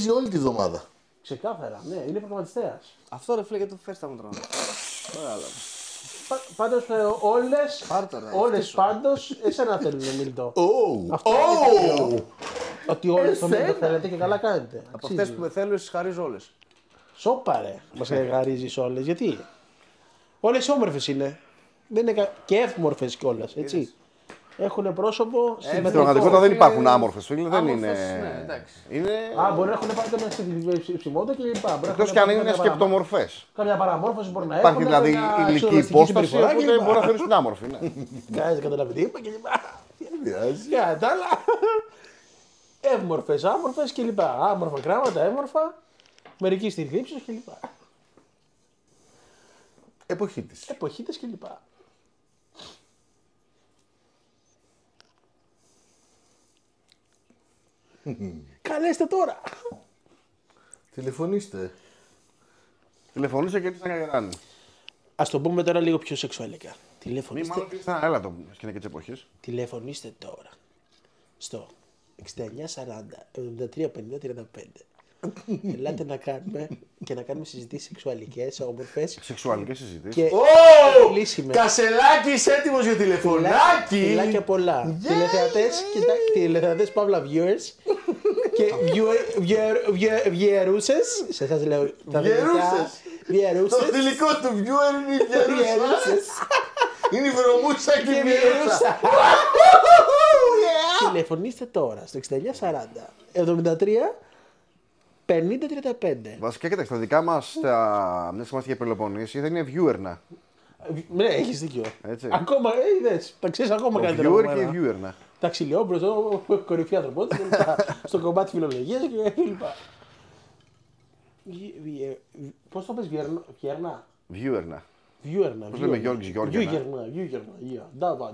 για όλη τη βδομάδα. Ξεκάθαρα, ναι, είναι προγραμματιστέας. Αυτό ρε φίλε γιατί το φέρεις τα μούτρα. Πάντως όλες πάντως εσένα θέλουν, Μίλτο. Αυτό είναι το ότι όλες το Μίλτο θέλετε και καλά κάνετε. Από αυτές που με θέλουν, εσείς χαρίζω όλες. Σόπα ρε, μας χαρίζεις όλες. Γιατί? Όλες όμορφες είναι. Δεν είναι και εύμορφες κιόλας, έτσι. Έχουν πρόσωπο Στην πραγματικότητα δεν υπάρχουν άμορφες, φίλε. Δεν είναι. Ναι, εντάξει. Μπορεί να έχουν πάντα μια ψημότητα και λοιπά. Εκτός κι αν είναι σκεπτομορφές. Καμιά παραμόρφωση μπορεί να έχουν. Υπάρχει δηλαδή υλική υπόσταση, οπότε μπορεί να θεωρείς την άμορφη. Κάτσε, καταλαβαίνετε τι είπα και λοιπά. Για τα άλλα. Εύμορφες, άμορφες και λοιπά. Άμορφα γράμματα, έμορφα. Μερικοί στη θλίψη και λοιπά. Εποχίτες και λοιπά. Καλέστε τώρα. Τηλεφωνήστε. Τηλεφωνήσε και ήρθαν Καγεράνη. Ας το πούμε τώρα λίγο πιο σεξουαλικά. Μη μάλλον και ήρθαν, έλα το σκηνή και τις εποχές. Τηλεφωνήστε τώρα στο 6940 73 50 35. Ελάτε να κάνουμε συζητήσεις σεξουαλικές, όμορφες. Σεξουαλικές συζητήσεις. Και λύσιμες. Κασελάκης έτοιμος για τηλεφωνάκι. Φιλάκια πολλά. Τηλεθεατές παύλα viewers και βιερούσες. Σε εσάς λέω. Το θηλυκό του viewer είναι η βιερούσες. Είναι η βρωμούσα και η βιερούσα. Τηλεφωνήστε τώρα στο 6940 73 50-35. Βασικά, κοίταξε, τα δικά μας, μιας είμαστε για Πελοποννήσι, δεν είναι viewer. Ναι, έχεις δίκιο. Έτσι. Ακόμα, είδες, τα ξέρεις ακόμα Το καλύτερα. viewer και η viewer. Τα ξυλιόμπρος, κορυφή ανθρωπότητα, στο κομμάτι φιλολογίας και λοιπά. Πώς το πες, Βιέρνα? Viewer. Βιέρνα. Πώς λέμε Γιώργης, Γιώργη. Βιέρνα. Ντάβα.